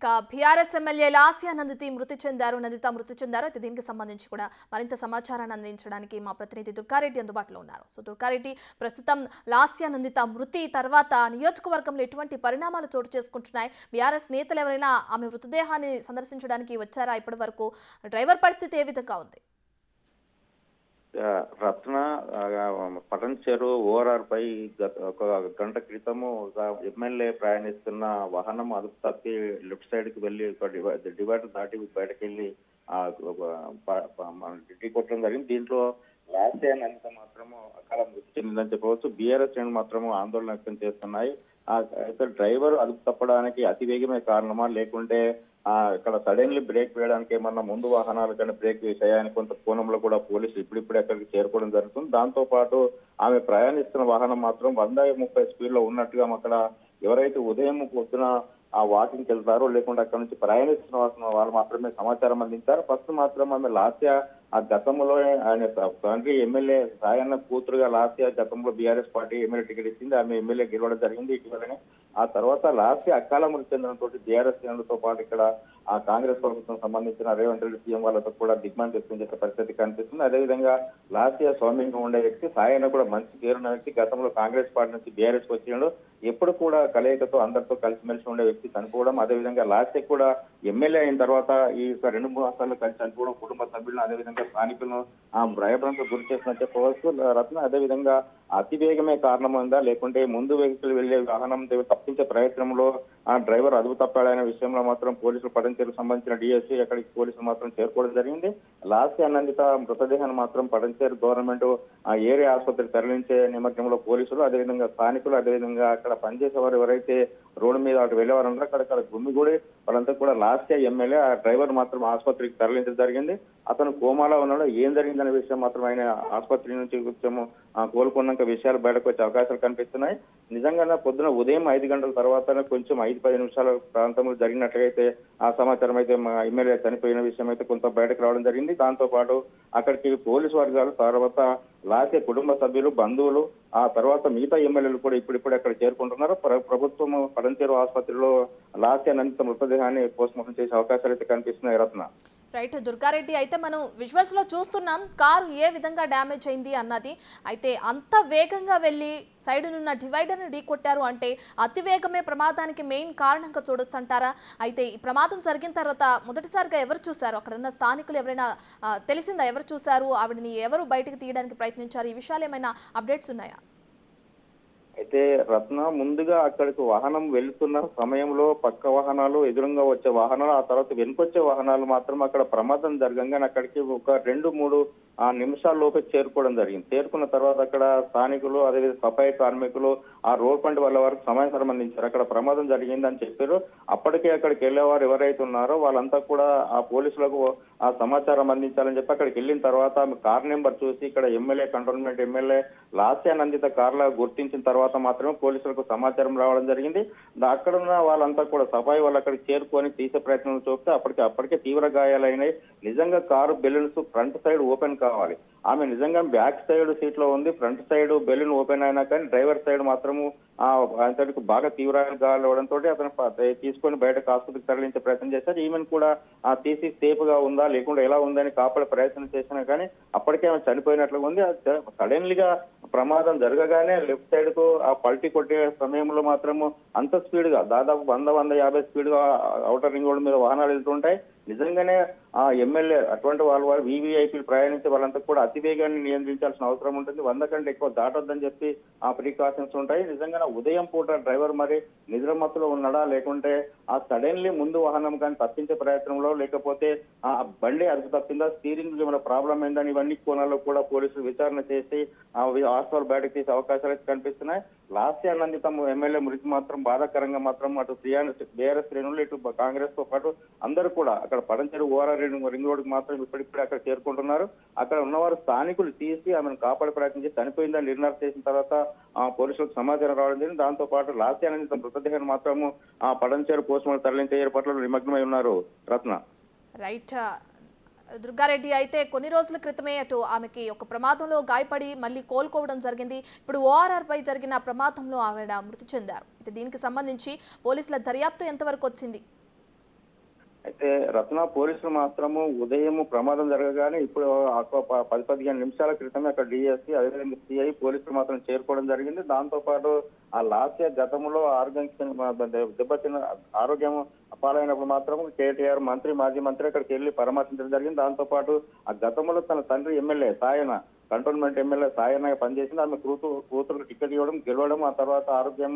ఇక BRS MLA Lasya Nanditha మృతి చెందారు. అయితే దీనికి సంబంధించి కూడా మరింత సమాచారాన్ని అందించడానికి మా ప్రతినిధి దుర్గారెడ్డి అందుబాటులో ఉన్నారు. సో దుర్గారెడ్డి, ప్రస్తుతం లాస్యా నందిత మృతి తర్వాత నియోజకవర్గంలో ఎటువంటి పరిణామాలు చోటు చేసుకుంటున్నాయి? బీఆర్ఎస్ నేతలు ఎవరైనా ఆమె మృతదేహాన్ని సందర్శించడానికి వచ్చారా? ఇప్పటి వరకు డ్రైవర్ పరిస్థితి ఏ విధంగా ఉంది? రత్న పటంచెరు ఓఆర్ఆర్ పై ఒక గంట క్రితము ఎమ్మెల్యే ప్రయాణిస్తున్న వాహనం అదుపు తప్పి లెఫ్ట్ సైడ్ కి వెళ్లి డివైడర్ దాటి బయటకు వెళ్లి ఢీ కొట్టడం జరిగింది. దీంట్లో లాస్యా నందిత మాత్రము అకాల మృతి చెందిందని చెప్పవచ్చు. బీఆర్ఎస్ శ్రేణులు మాత్రము ఆందోళన వ్యక్తం చేస్తున్నాయి. అయితే డ్రైవర్ అదుపు తప్పడానికి అతివేగమే కారణమా, లేకుంటే ఇక్కడ సడన్లీ బ్రేక్ వేయడానికి ఏమన్నా ముందు వాహనాలు కానీ బ్రేక్ వేసాయని కొంత కోణంలో కూడా పోలీసులు ఇప్పుడిప్పుడే అక్కడికి చేరుకోవడం జరుగుతుంది. దాంతో పాటు ఆమె ప్రయాణిస్తున్న వాహనం మాత్రం 130 స్పీడ్ లో ఉన్నట్టుగా అక్కడ ఎవరైతే ఉదయం పొద్దున ఆ వాకింగ్కి వెళ్తారో లేకుంటే అక్కడ నుంచి ప్రయాణిస్తున్న వాళ్ళు మాత్రమే సమాచారం అందించారు. ఫస్ట్ మాత్రం ఆమె లాస్యా ఆ గతంలో ఆయన తండ్రి ఎమ్మెల్యే సాయన్న కూతురుగా లాస్యా గతంలో బీఆర్ఎస్ పార్టీ ఎమ్మెల్యే టికెట్ ఇచ్చింది. ఆమె ఎమ్మెల్యే గెలవడం జరిగింది ఇటీవలనే. ఆ తర్వాత లాస్యా అకాల మృతి చెందడంతో బీఆర్ఎస్ శ్రేణులతో పాటు ఇక్కడ ఆ కాంగ్రెస్ ప్రభుత్వం సంబంధించిన రేవంత్ రెడ్డి సీఎం వాళ్ళతో కూడా దిగ్మాన్ వ్యక్తం చేసే పరిస్థితి కనిపిస్తుంది. అదేవిధంగా లాస్యా సౌమ్యంగా ఉండే వ్యక్తి, సాయన్న కూడా మంచి పేరున్న వ్యక్తి, గతంలో కాంగ్రెస్ పార్టీ నుంచి బీఆర్ఎస్ వచ్చిండు. ఎప్పుడు కూడా కలయికతో అందరితో కలిసిమెలిసి ఉండే వ్యక్తి చనిపోవడం, అదేవిధంగా లాస్యా కూడా ఎమ్మెల్యే అయిన తర్వాత ఈ 2-3 మాసాల్లో కలిసి చనిపోవడం, కుటుంబ సభ్యులను అదేవిధంగా స్థానికులను భయభ్రాంతకు గురి చేసినట్టు చెప్పవచ్చు రత్న. అదేవిధంగా అతివేగమే కారణమైందా, లేకుంటే ముందు వెహికల్ వెళ్లే వాహనం తప్పించే ప్రయత్నంలో ఆ డ్రైవర్ అదుపు తప్పాడనే విషయంలో మాత్రం పోలీసులు పటంచెరుకు సంబంధించిన డిఎస్సీ అక్కడికి పోలీసులు మాత్రం చేరుకోవడం జరిగింది. లాస్యా నందిత మృతదేహాన్ని మాత్రం పటంచెరు గవర్నమెంట్ ఆ ఏరియా ఆసుపత్రికి తరలించే నిమగ్నంలో పోలీసులు, అదేవిధంగా స్థానికులు, అదేవిధంగా అక్కడ పనిచేసేవారు ఎవరైతే రోడ్డు మీద అటు వెళ్ళేవారు ఉన్నారో అక్కడ గుమ్మిగూడి వాళ్ళంతా కూడా లాస్యా ఎమ్మెల్యే ఆ డ్రైవర్ మాత్రం ఆసుపత్రికి తరలించడం జరిగింది. అతను కోమాలో ఉన్నాడు. ఏం జరిగిందనే విషయం మాత్రం ఆయన ఆసుపత్రి నుంచి కొంచెం కోలుకున్నాక విషయాలు బయటకు వచ్చే అవకాశాలు కనిపిస్తున్నాయి. నిజంగానే పొద్దున ఉదయం 5 గంటల తర్వాత కొంచెం 5-10 నిమిషాల ప్రాంతంలో జరిగినట్లయితే ఆ సమాచారం అయితే మా ఎమ్మెల్యే చనిపోయిన విషయం అయితే కొంత బయటకు రావడం జరిగింది. దాంతో పాటు అక్కడికి పోలీసు వర్గాలు, తర్వాత లాస్యా కుటుంబ సభ్యులు, బంధువులు, ఆ తర్వాత మిగతా ఎమ్మెల్యేలు కూడా ఇప్పుడిప్పుడే అక్కడ చేరుకుంటున్నారు. ప్రభుత్వం పటంచెరు ఆసుపత్రిలో లాస్యా నందిత మృతదేహాన్ని పోస్ట్ మార్టం చేసే అవకాశాలు అయితే కనిపిస్తున్నాయి రత్న. రైట్ దుర్గారెడ్డి, అయితే మనం విజువల్స్లో చూస్తున్నాం కారు ఏ విధంగా డ్యామేజ్ అయింది అన్నది. అయితే అంత వేగంగా వెళ్ళి సైడునున్న డివైడర్ని ఢీకొట్టారు అంటే అతివేగమే ప్రమాదానికి మెయిన్ కారణంగా చూడొచ్చు అంటారా? అయితే ఈ ప్రమాదం జరిగిన తర్వాత మొదటిసారిగా ఎవరు చూశారు? అక్కడ ఉన్న స్థానికులు ఎవరైనా తెలిసిందా? ఎవరు చూశారు? ఆవిడని ఎవరు బయటకు తీయడానికి ప్రయత్నించారు? ఈ విషయాలు ఏమైనా అప్డేట్స్ ఉన్నాయా? అయితే రత్న, ముందుగా అక్కడికి వాహనం వెళ్తున్న సమయంలో పక్క వాహనాలు, ఎదురుగా వచ్చే వాహనాలు, ఆ తర్వాత వెనుకొచ్చే వాహనాలు మాత్రం అక్కడ ప్రమాదం జరగంగానే అక్కడికి ఒక 2-3 నిమిషాల లోపే చేరుకోవడం జరిగింది. చేరుకున్న తర్వాత అక్కడ స్థానికులు, అదేవిధంగా సఫాయి కార్మికులు ఆ రోడ్ పంట వాళ్ళ వరకు సమాచారం అందించారు. అక్కడ ప్రమాదం జరిగిందని చెప్పారు. అప్పటికే అక్కడికి వెళ్లేవారు ఎవరైతే ఉన్నారో వాళ్ళంతా కూడా ఆ పోలీసులకు ఆ సమాచారం అందించాలని చెప్పి అక్కడికి వెళ్ళిన తర్వాత కార్ నెంబర్ చూసి ఇక్కడ MLA, cantonment MLA Lasya Nanditha కార్లా గుర్తించిన తర్వాత మాత్రమే పోలీసులకు సమాచారం రావడం జరిగింది. అక్కడ ఉన్న వాళ్ళంతా కూడా సఫాయి వాళ్ళు అక్కడికి చేరుకొని తీసే ప్రయత్నం చూస్తే అప్పటికే తీవ్ర గాయాలైనాయి. నిజంగా car balloons front side open కావాలి. ఆమె నిజంగా బ్యాక్ సైడ్ సీట్ లో ఉంది. ఫ్రంట్ సైడ్ బెలూన్ ఓపెన్ అయినా కానీ డ్రైవర్ సైడ్ మాత్రము అతనికి బాగా తీవ్రంగా గాలవడంతో అతను తీసుకొని బయటకు ఆసుపత్రికి తరలించే ప్రయత్నం చేశారు. ఈమెను కూడా తీసి సేఫ్ గా ఉందా లేకుండా ఎలా ఉందని కాపాడే ప్రయత్నం చేసినా కానీ అప్పటికే ఆమె చనిపోయినట్లుగా ఉంది. సడన్లీగా ప్రమాదం జరగగానే లెఫ్ట్ సైడ్ కు ఆ పల్టీ కొట్టే సమయంలో మాత్రము అంత స్పీడ్ గా దాదాపు 100-150 స్పీడ్ గా ఔటర్ రింగ్ రోడ్ మీద వాహనాలు వెళ్తుంటాయి. నిజంగానే ఆ ఎమ్మెల్యే అటువంటి వాళ్ళు వీవీఐపీలు ప్రయాణించే వాళ్ళంతా కూడా అతివేగాన్ని నియంత్రించాల్సిన అవసరం ఉంటుంది. 100 కంటే ఎక్కువ దాటొద్దని చెప్పి ఆ ప్రికాషన్స్ ఉంటాయి. నిజంగానే ఉదయం పూట డ్రైవర్ మరి నిద్రమత్తులో ఉన్నాడా, లేకుంటే ఆ సడన్లీ ముందు వాహనం కానీ తప్పించే ప్రయత్నంలో, లేకపోతే ఆ బండి అదుపు తప్పిందా, స్టీరింగ్ ఏమైనా ప్రాబ్లం అయిందని, ఇవన్నీ కోణాల్లో కూడా పోలీసులు విచారణ చేసి ఆస్వాలు బయటకు తీసే అవకాశాలు అయితే కనిపిస్తున్నాయి. లాస్యా నందిత ఎమ్మెల్యే మృతి మాత్రం బాధాకరంగా మాత్రం అటు బీఆర్ఎస్ శ్రేణులు, ఇటు కాంగ్రెస్ తో పాటు అందరూ కూడా అక్కడ పడంచెరు ఓఆర్ఆర్ రింగ్ రోడ్డుకు మాత్రం ఇప్పుడిప్పుడే అక్కడ చేరుకుంటున్నారు. అక్కడ ఉన్నవారు స్థానికులు తీసి ఆమెను కాపాడే ప్రయత్నం చేసి చనిపోయిందని నిర్ణయం చేసిన తర్వాత పోలీసులకు సమాచారం రావడం జరిగింది. దాంతో పాటు లాస్యా నందిత మృతదేహాన్ని మాత్రము పడంచెరు పోస్ట్ మార్టం తరలించే ఏర్పాట్లలో నిమగ్నమై ఉన్నారు రత్న. రైట్ దుర్గారెడ్డి, అయితే కొన్ని రోజుల క్రితమే అటు ఆమెకి ఒక ప్రమాదంలో గాయపడి మళ్ళీ కోలుకోవడం జరిగింది. ఇప్పుడు ఓఆర్ఆర్ పై జరిగిన ప్రమాదంలో ఆవిడ మృతి చెందారు. అయితే దీనికి సంబంధించి పోలీసుల దర్యాప్తు ఎంతవరకు వచ్చింది? అయితే రత్న పోలీసులు మాత్రము ఉదయం ప్రమాదం జరగగానే ఇప్పుడు 10-15 నిమిషాల క్రితమే అక్కడ డిఎస్పీ అదేవిధంగా సిఐ పోలీసులు మాత్రం చేరుకోవడం జరిగింది. దాంతో పాటు ఆ లాస్య గతంలో దెబ్బతిన్న ఆరోగ్యం పాలైనప్పుడు మాత్రం కేటీఆర్ మాజీ మంత్రి అక్కడికి వెళ్ళి పరామర్శించడం జరిగింది. దాంతో పాటు ఆ గతంలో తన తండ్రి ఎమ్మెల్యే సాయన కంటోన్మెంట్ ఎమ్మెల్యే సాయన్న పనిచేసింది. ఆమె కూతురు టికెట్ ఇవ్వడం గెలవడం, ఆ తర్వాత ఆరోగ్యం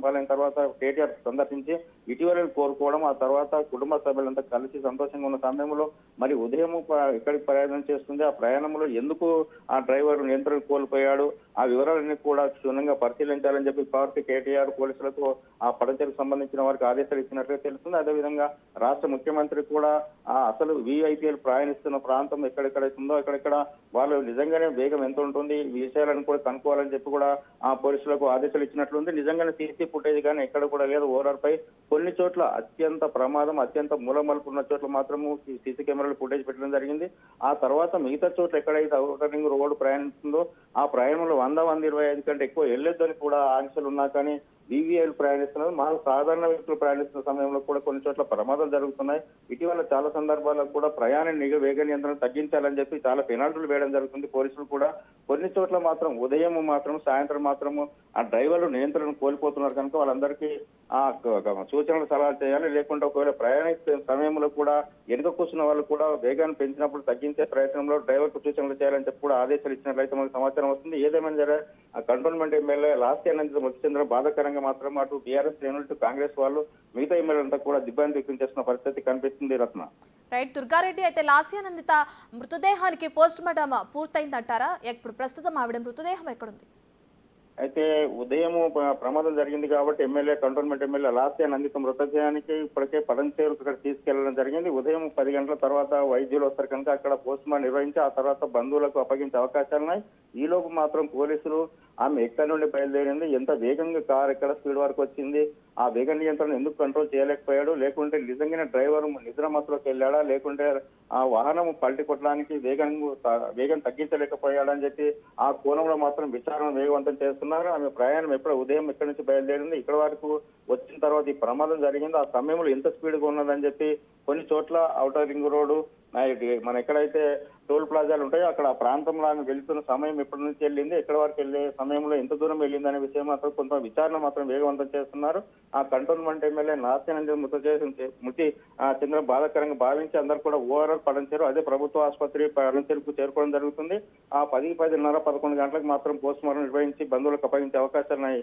పాలైన తర్వాత కేటీఆర్ సందర్శించి ఇటీవల కోరుకోవడం, ఆ తర్వాత కుటుంబ సభ్యులంతా కలిసి సంతోషంగా ఉన్న సమయంలో మరి ఉదయం ఎక్కడికి ప్రయాణం చేస్తుంది, ఆ ప్రయాణంలో ఎందుకు ఆ డ్రైవర్ నియంత్రణ కోల్పోయాడు, ఆ వివరాలన్నీ కూడా క్షుణ్ణంగా పరిశీలించాలని చెప్పి పార్టీ కేటీఆర్ పోలీసులకు ఆ పడచలకు సంబంధించిన వారికి ఆదేశాలు ఇచ్చినట్లుగా తెలుస్తుంది. అదేవిధంగా రాష్ట్ర ముఖ్యమంత్రి కూడా అసలు VIPలు ప్రయాణిస్తున్న ప్రాంతం ఎక్కడెక్కడైతే ఉందో అక్కడెక్కడ వాళ్ళు నిజంగానే వేగం ఎంత ఉంటుంది ఈ విషయాలను కూడా కనుక్కోవాలని చెప్పి కూడా ఆ పోలీసులకు ఆదేశాలు ఇచ్చినట్లుంది. నిజంగానే సీసీ ఫుటేజ్ కానీ ఎక్కడ కూడా లేదు. ఓవరాల్ కొన్ని చోట్ల అత్యంత ప్రమాదం అత్యంత మూలమలుపు ఉన్న చోట్ల మాత్రము సీసీ కెమెరాలు ఫుటేజ్ పెట్టడం జరిగింది. ఆ తర్వాత మిగతా చోట్ల ఎక్కడైతే ఔటర్ రింగ్ రోడ్డు ప్రయాణిస్తుందో ఆ ప్రయాణంలో 100-125 కంటే ఎక్కువ వెళ్ళొద్దని కూడా ఆంక్షలు ఉన్నా కానీ VVIలు ప్రయాణిస్తున్నారు. మా సాధారణ వ్యక్తులు ప్రయాణిస్తున్న సమయంలో కూడా కొన్ని చోట్ల ప్రమాదాలు జరుగుతున్నాయి. ఇటీవల చాలా సందర్భాల్లో కూడా వేగ నియంత్రణ తగ్గించాలని చెప్పి చాలా పెనాల్టీలు వేయడం జరుగుతుంది. పోలీసులు కూడా కొన్ని చోట్ల మాత్రం ఉదయం మాత్రం సాయంత్రం మాత్రము ఆ డ్రైవర్లు నియంత్రణ కోల్పోతున్నారు కనుక వాళ్ళందరికీ సూచనలు సలహాలు చేయాలి. లేకుంటే ఒకవేళ ప్రయాణించే సమయంలో కూడా వెనుక కూర్చున్న వాళ్ళు కూడా వేగాన్ని పెంచినప్పుడు తగ్గించే ప్రయత్నంలో డ్రైవర్కు సూచనలు చేయాలని చెప్పి కూడా ఆదేశాలు ఇచ్చినట్లయితే మనకు సమాచారం వస్తుంది. ఏదేమైనా సరే ఆ కంటోన్మెంట్ ఎమ్మెల్యే లాస్య మృతి చెందడం బాధాకరంగా మాత్రం అటు బీఆర్ఎస్ శ్రేణులు కాంగ్రెస్ వాళ్ళు మిగతా ఎమ్మెల్యేలంతా కూడా దిగ్భ్రాంతి వ్యక్తం చేస్తున్న పరిస్థితి కనిపిస్తుంది. రత్న రైట్ దుర్గారెడ్డి, అయితే లాస్యానందిత మృతదేహానికి పోస్ట్ మార్టం పూర్తయిందంటారా? ఇప్పుడు ప్రస్తుతం ఆవిడ మృతదేహం ఎక్కడుంది? అయితే ఉదయం ప్రమాదం జరిగింది కాబట్టి కంటోన్మెంట్ ఎమ్మెల్యే లాస్య నందిత మృతదేహానికి ఇప్పటికే పడంచేరుకు అక్కడ తీసుకెళ్లడం జరిగింది. ఉదయం 10 గంటల తర్వాత వైద్యులు వస్తారు కనుక అక్కడ పోస్ట్ మార్టం నిర్వహించి ఆ తర్వాత బంధువులకు అప్పగించే అవకాశాలున్నాయి. ఈలోపు మాత్రం పోలీసులు ఆమె ఎక్కడి నుండి బయలుదేరింది, ఎంత వేగంగా కార్ ఎక్కడ స్పీడ్ వరకు వచ్చింది, ఆ వేగ నియంత్రణ ఎందుకు కంట్రోల్ చేయలేకపోయాడు, లేకుంటే నిజంగానే డ్రైవర్ నిద్ర మత్తులోకి వెళ్ళాడా, లేకుంటే ఆ వాహనం పల్టీ కొట్టడానికి వేగం తగ్గించలేకపోయాడని చెప్పి ఆ కోణంలో మాత్రం విచారణ వేగవంతం చేస్తున్నారు. ఆమె ప్రయాణం ఎప్పుడు ఉదయం ఎక్కడి నుంచి బయలుదేరింది, ఇక్కడ వరకు వచ్చిన తర్వాత ఈ ప్రమాదం జరిగింది, ఆ సమయంలో ఎంత స్పీడ్గా ఉన్నదని చెప్పి కొన్ని చోట్ల ఔటర్ రింగ్ రోడ్డు మన ఎక్కడైతే టోల్ ప్లాజాలు ఉంటాయో అక్కడ ఆ ప్రాంతంలో ఆమె వెళ్తున్న సమయం ఎప్పటి నుంచి వెళ్ళింది, ఎక్కడి వరకు వెళ్లే సమయంలో ఎంత దూరం వెళ్ళింది అనే విషయం మాత్రం కొంత విచారణ మాత్రం వేగవంతం చేస్తున్నారు. ఆ కంటోన్మెంట్ ఎమ్మెల్యే లాస్యానందిత మృతి చెందిన బాధాకరంగా భావించి అందరూ కూడా ఓవరాల్ పడంచేరు అదే ప్రభుత్వ ఆసుపత్రి పడంచేరుకు చేరుకోవడం జరుగుతుంది. ఆ 10-11 గంటలకు మాత్రం పోస్ట్ మార్టం నిర్వహించి బంధువులకు అప్పగించే అవకాశాలున్నాయి.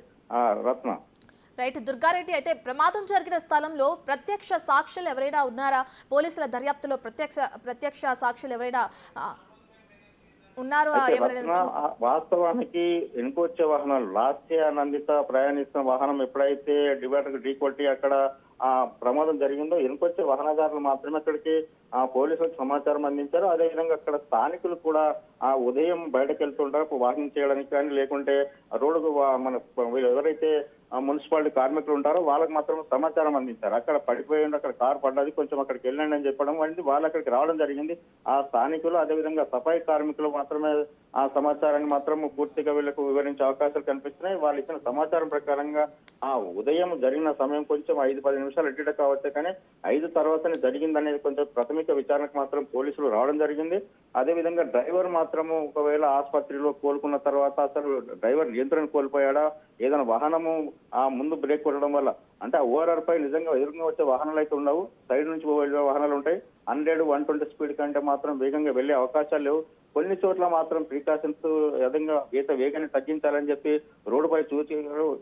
రత్న రైట్ దుర్గారెడ్డి, అయితే ప్రమాదం జరిగిన స్థలంలో ప్రత్యక్ష సాక్షులు ఎవరైనా ఉన్నారా? పోలీసుల దర్యాప్తులో ప్రత్యక్ష సాక్షులు ఎవరైనా ఉన్నారు? వాస్తవానికి వెనుకొచ్చే వాహనాలు లాస్యానందిత ప్రయాణిస్తున్న వాహనం ఎప్పుడైతే డివైడర్ ఢీకొట్టి అక్కడ ఆ ప్రమాదం జరిగిందో వెనుకొచ్చే వాహనదారులు మాత్రమే అక్కడికి పోలీసులకు సమాచారం అందించారు. అదేవిధంగా అక్కడ స్థానికులు కూడా ఆ ఉదయం బయటకు వెళ్తుంటారు వాకింగ్ చేయడానికి కానీ, లేకుంటే రోడ్డుకు మన ఎవరైతే మున్సిపాలిటీ కార్మికులు ఉంటారో వాళ్ళకి మాత్రం సమాచారం అందించారు. అక్కడ పడిపోయింది, అక్కడ కారు పడ్డది, కొంచెం అక్కడికి వెళ్ళండి అని చెప్పడం వంటి వాళ్ళు అక్కడికి రావడం జరిగింది. ఆ స్థానికులు అదేవిధంగా సఫాయి కార్మికులు మాత్రమే ఆ సమాచారాన్ని మాత్రం పూర్తిగా వీళ్ళకు వివరించే అవకాశాలు కనిపిస్తున్నాయి. వాళ్ళు ఇచ్చిన సమాచారం ప్రకారంగా ఆ ఉదయం జరిగిన సమయం కొంచెం 5-10 నిమిషాలు ఎడ్డ కావచ్చు, కానీ 5 తర్వాతనే జరిగిందనేది కొంచెం ప్రాథమిక విచారణకు మాత్రం పోలీసులు రావడం జరిగింది. అదేవిధంగా డ్రైవర్ మాత్రము ఒకవేళ ఆసుపత్రిలో కోలుకున్న తర్వాత అసలు డ్రైవర్ నియంత్రణ కోల్పోయాడా, ఏదైనా వాహనము ఆ ముందు బ్రేక్ కొట్టడం వల్ల అంటే ఆ ఓఆర్ఆర్ పై నిజంగా ఎదురుగా వచ్చే వాహనాలు అయితే ఉండవు, సైడ్ నుంచి వెళ్ళే వాహనాలు ఉంటాయి. 100-120 స్పీడ్ కంటే మాత్రం వేగంగా వెళ్లే అవకాశాలు లేవు. కొన్ని చోట్ల మాత్రం ప్రికాషన్స్ విధంగా వేగాన్ని తగ్గించాలని చెప్పి రోడ్డుపై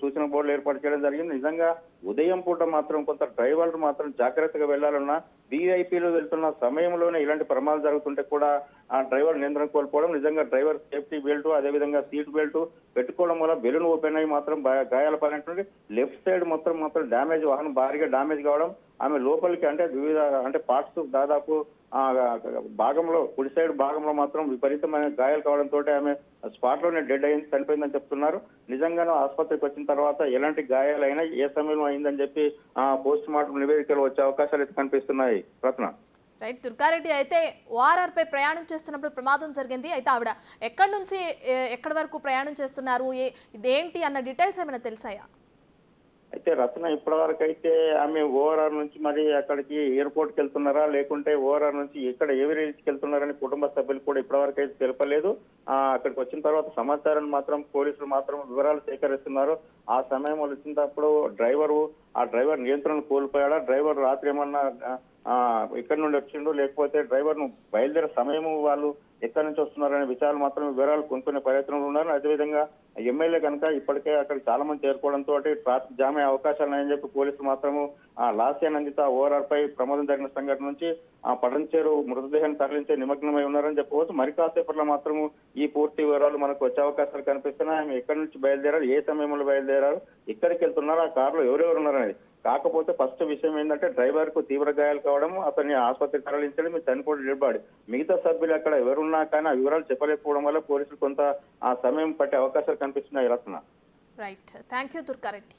సూచన బోర్డులు ఏర్పాటు చేయడం జరిగింది. నిజంగా ఉదయం పూట మాత్రం కొంత డ్రైవర్లు మాత్రం జాగ్రత్తగా వెళ్లాలన్నా VIPలు వెళ్తున్న సమయంలోనే ఇలాంటి ప్రమాదాలు జరుగుతుంటే కూడా ఆ డ్రైవర్ నియంత్రణ కోల్పోవడం, నిజంగా డ్రైవర్ సేఫ్టీ బెల్ట్ అదేవిధంగా సీట్ బెల్ట్ పెట్టుకోవడం వల్ల బెలూన్ ఓపెన్ అయ్యి మాత్రం గాయాల పాలైనటువంటి లెఫ్ట్ సైడ్ మొత్తం డ్యామేజ్, వాహనం భారీగా డ్యామేజ్ కావడం, ఆమె లోపలికి అంటే వివిధ పార్ట్స్ దాదాపు భాగంలో కుడి సైడ్ భాగంలో మాత్రం విపరీతమైన గాయాలు కావడంతో ఆమె స్పాట్ లోనే డెడ్ అయింది, చనిపోయిందని చెప్తున్నారు. నిజంగానూ ఆసుపత్రికి వచ్చిన తర్వాత ఎలాంటి గాయాలైనా ఏ సమయంలో అయిందని చెప్పి పోస్ట్ మార్టం నివేదికలు వచ్చే అవకాశాలు అయితే కనిపిస్తున్నాయి. రత్న రైట్ దుర్గారెడ్డి, అయితే ORR పై ప్రయాణం చేస్తున్నప్పుడు ప్రమాదం జరిగింది. అయితే ఆవిడ ఎక్కడి నుంచి ఎక్కడి వరకు ప్రయాణం చేస్తున్నారు, ఇదేంటి అన్న డీటెయిల్స్ ఏమైనా తెలిసాయా? అయితే అయితే రత్న ఇప్పటివరకు అయితే ఆమె ఓఆర్ఆర్ నుంచి మరి అక్కడికి ఎయిర్పోర్ట్కి వెళ్తున్నారా లేకుంటే ఓఆర్ఆర్ నుంచి ఇక్కడ ఏవిరీకి వెళ్తున్నారని కుటుంబ సభ్యులు కూడా ఇప్పటివరకు అయితే తెలపలేదు. అక్కడికి వచ్చిన తర్వాత సమాచారాన్ని మాత్రం పోలీసులు మాత్రం వివరాలు సేకరిస్తున్నారు. ఆ సమయంలో వచ్చినప్పుడు ఆ డ్రైవర్ నియంత్రణ కోల్పోయాడా, డ్రైవర్ రాత్రి ఏమన్నా ఎక్కడి నుండి వచ్చిండు, లేకపోతే డ్రైవర్ ను బయలుదేరే సమయము వాళ్ళు ఎక్కడి నుంచి వస్తున్నారనే వివరాలు కొనుక్కునే ప్రయత్నంలో ఉన్నారు. అదేవిధంగా ఎమ్మెల్యే కనుక ఇప్పటికే అక్కడ చాలా మంది చేరుకోవడంతో ట్రాఫిక్ జామ్ అయ్యే అవకాశాలు ఉన్నాయని చెప్పి పోలీసులు మాత్రము లాస్య నందిత ఓఆర్ఆర్ పై ప్రమాదం జరిగిన సంఘటన నుంచి పడంచేరు మృతదేహాన్ని తరలించే నిమగ్నమై ఉన్నారని చెప్పవచ్చు. మరి కాసేపట్లో మాత్రము ఈ పూర్తి వివరాలు మనకు వచ్చే అవకాశాలు కనిపిస్తున్నాయి. ఆమె ఎక్కడి నుంచి బయలుదేరారు, ఏ సమయంలో బయలుదేరారు, ఎక్కడికి వెళ్తున్నారు, ఆ కారులో ఎవరెవరు ఉన్నారనేది. కాకపోతే ఫస్ట్ విషయం ఏంటంటే డ్రైవర్ కు తీవ్ర గాయాలు కావడం, అతన్ని ఆసుపత్రికి తరలించడం, చనిపోవడం నిలబడి మిగతా సభ్యులు అక్కడ ఎవరున్నా కానీ ఆ వివరాలు చెప్పలేకపోవడం వల్ల పోలీసులు కొంత ఆ సమయం పట్టే అవకాశాలు కనిపిస్తున్నాయి. Ratna. Right, thank you Durga Reddy.